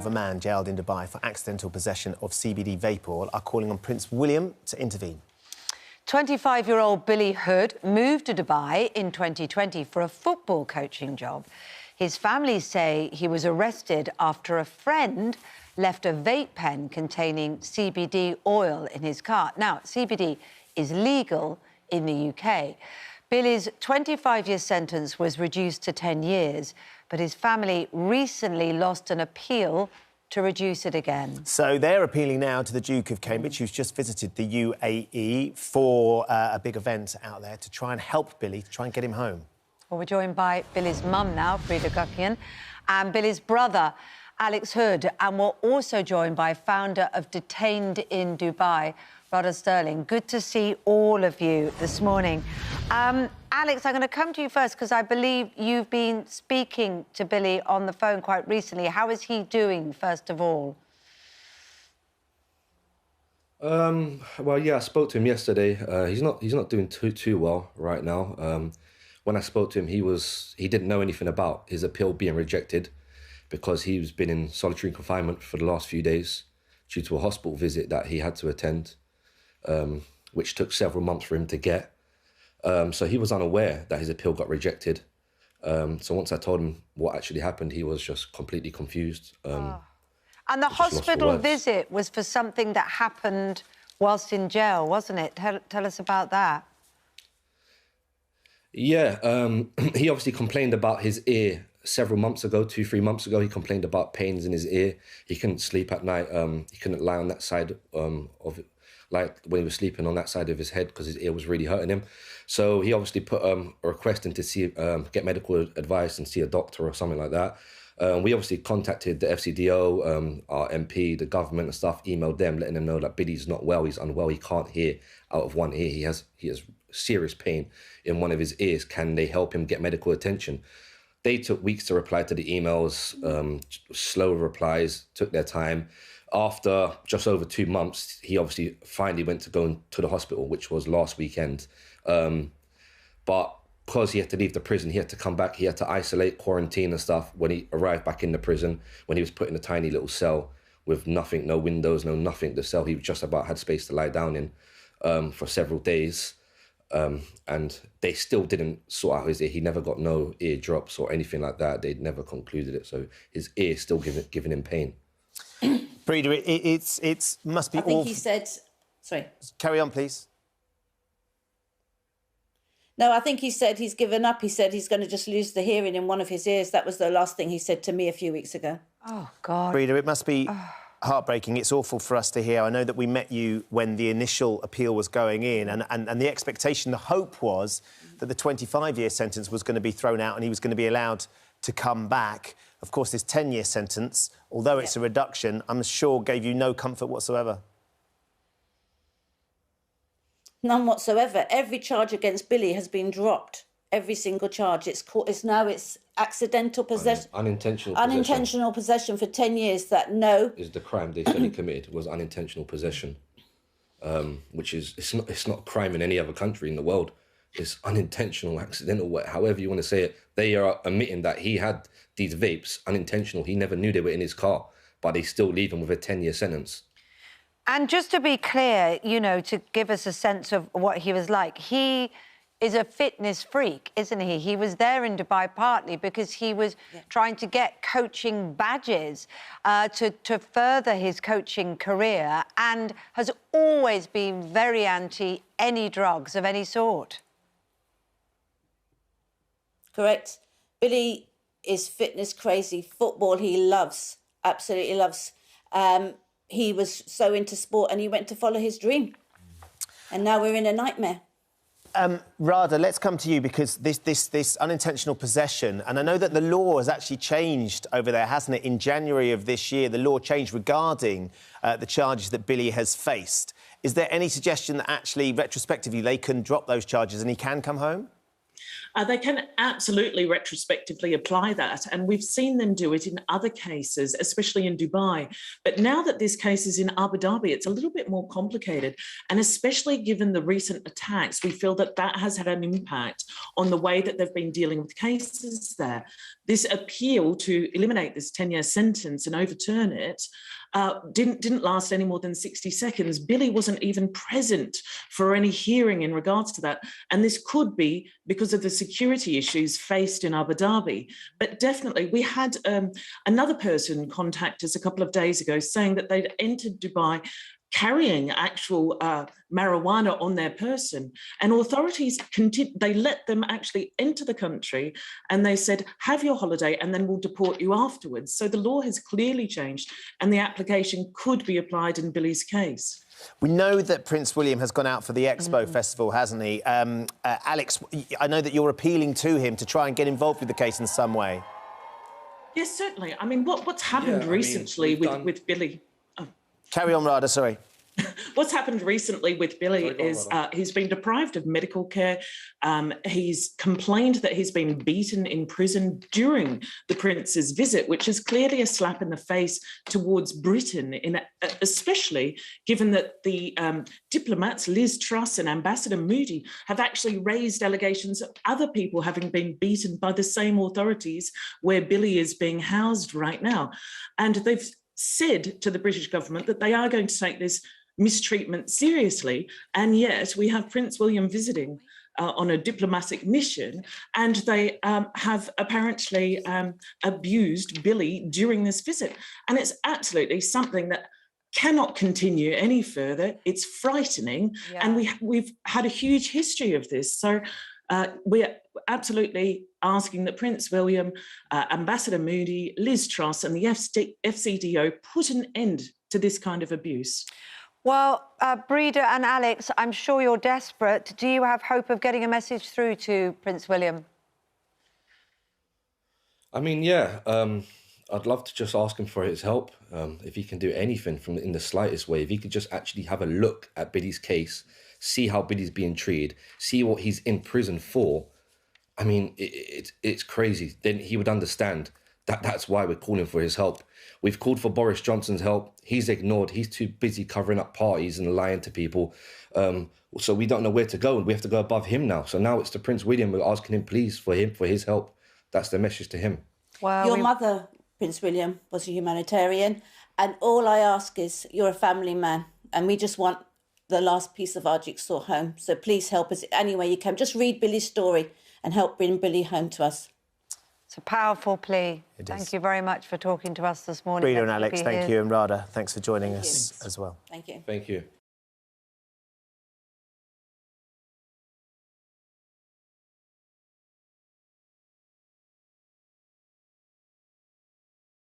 of a man jailed in Dubai for accidental possession of CBD vape oil are calling on Prince William to intervene. 25-year-old Billy Hood moved to Dubai in 2020 for a football coaching job. His family say he was arrested after a friend left a vape pen containing CBD oil in his car. Now, CBD is legal in the UK. Billy's 25-year sentence was reduced to 10 years, but his family recently lost an appeal to reduce it again. So they're appealing now to the Duke of Cambridge, who's just visited the UAE for a big event out there to try and help Billy, to try and get him home. Well, we're joined by Billy's mum now, Frida Gukian, and Billy's brother, Alex Hood, and we're also joined by founder of Detained in Dubai, Rada Sterling. Good to see all of you this morning. Alex, I'm going to come to you first because I believe you've been speaking to Billy on the phone quite recently. How is he doing, first of all? Well, yeah, I spoke to him yesterday. He's not doing too well right now. When I spoke to him, he didn't know anything about his appeal being rejected because he's been in solitary confinement for the last few days due to a hospital visit that he had to attend, which took several months for him to get. So he was unaware that his appeal got rejected. So once I told him what actually happened, he was just completely confused. And the hospital visit was for something that happened whilst in jail, wasn't it? Tell us about that. Yeah, he obviously complained about his ear several months ago, 2-3 months ago. He complained about pains in his ear. He couldn't sleep at night. He couldn't lie on that side of it, like when he was sleeping on that side of his head because his ear was really hurting him. So he obviously put a request in to see, get medical advice and see a doctor or something like that. We obviously contacted the FCDO, our MP, the government and stuff, emailed them, letting them know that Billy's not well, he's unwell, he can't hear out of one ear. He has serious pain in one of his ears. Can they help him get medical attention? They took weeks to reply to the emails, slow replies, took their time. After just over 2 months, he obviously finally went to go to the hospital, which was last weekend. But because he had to leave the prison, he had to come back, he had to isolate, quarantine and stuff. When he arrived back in the prison, when he was put in a tiny little cell with nothing, no windows, no nothing, the cell he just about had space to lie down in for several days. And they still didn't sort out his ear. He never got no ear drops or anything like that. They'd never concluded it. So his ear still giving him pain. Frida, it must be awful. I think he said... Sorry. Carry on, please. No, I think he said he's given up. He said he's going to just lose the hearing in one of his ears. That was the last thing he said to me a few weeks ago. Oh, God. Frida, it must be heartbreaking. It's awful for us to hear. I know that we met you when the initial appeal was going in and the expectation, the hope was that the 25-year sentence was going to be thrown out and he was going to be allowed to come back. Of course, this 10-year sentence, although it's a reduction, I'm sure gave you no comfort whatsoever. None whatsoever. Every charge against Billy has been dropped. Every single charge. It's accidental possession. Unintentional possession for 10 years. That is the crime they said he committed was unintentional possession, which is it's not a crime in any other country in the world. It's unintentional, accidental, however you want to say it. They are admitting that he had these vapes unintentional. He never knew they were in his car, but they still leave him with a 10-year sentence. And just to be clear, you know, to give us a sense of what he was like, he is a fitness freak, isn't he? He was there in Dubai partly because he was trying to get coaching badges to further his coaching career and has always been very anti any drugs of any sort. Correct. Billy is fitness crazy. Football he loves, absolutely loves. He was so into sport and he went to follow his dream. And now we're in a nightmare. Rada, let's come to you because this unintentional possession, and I know that the law has actually changed over there, hasn't it? In January of this year, the law changed regarding the charges that Billy has faced. Is there any suggestion that actually, retrospectively, they can drop those charges and he can come home? They can absolutely retrospectively apply that, and we've seen them do it in other cases, especially in Dubai. But now that this case is in Abu Dhabi, it's a little bit more complicated, and especially given the recent attacks, we feel that that has had an impact on the way that they've been dealing with cases there. This appeal to eliminate this 10-year sentence and overturn it didn't last any more than 60 seconds. Billy wasn't even present for any hearing in regards to that. And this could be because of the security issues faced in Abu Dhabi. But definitely, we had another person contact us a couple of days ago saying that they'd entered Dubai carrying actual marijuana on their person, and authorities they let them actually enter the country, and they said, have your holiday and then we'll deport you afterwards. So the law has clearly changed, and the application could be applied in Billy's case. We know that Prince William has gone out for the Expo Festival, hasn't he? Alex, I know that you're appealing to him to try and get involved with the case in some way. Yes, certainly. I mean, what's happened recently with Billy... Carry on, Rada, sorry. What's happened recently with Billy is he's been deprived of medical care. He's complained that he's been beaten in prison during the Prince's visit, which is clearly a slap in the face towards Britain, especially given that the diplomats, Liz Truss and Ambassador Moody, have actually raised allegations of other people having been beaten by the same authorities where Billy is being housed right now. And they've said to the British government that they are going to take this mistreatment seriously, and yet we have Prince William visiting on a diplomatic mission, and they have apparently abused Billy during this visit. And it's absolutely something that cannot continue any further. It's frightening, and we've had a huge history of this. So we're absolutely asking that Prince William, Ambassador Moody, Liz Truss and the FCDO put an end to this kind of abuse. Well, Breda and Alex, I'm sure you're desperate. Do you have hope of getting a message through to Prince William? I mean, yeah, I'd love to just ask him for his help. If he can do anything in the slightest way, if he could just actually have a look at Billy's case, see how Billy's being treated, see what he's in prison for. I mean, it's crazy. Then he would understand that that's why we're calling for his help. We've called for Boris Johnson's help. He's ignored. He's too busy covering up parties and lying to people. So we don't know where to go, and we have to go above him now. So now it's to Prince William. We're asking him, please, for his help. That's the message to him. Well, your mother, Prince William, was a humanitarian, and all I ask is, you're a family man, and we just want the last piece of our jigsaw home. So please help us any way you can. Just read Billy's story and help bring Billy home to us. It's a powerful plea. Thank you very much for talking to us this morning. Breda and Alex, thank you. And Rada, thanks for joining us as well. Thank you. Thank you.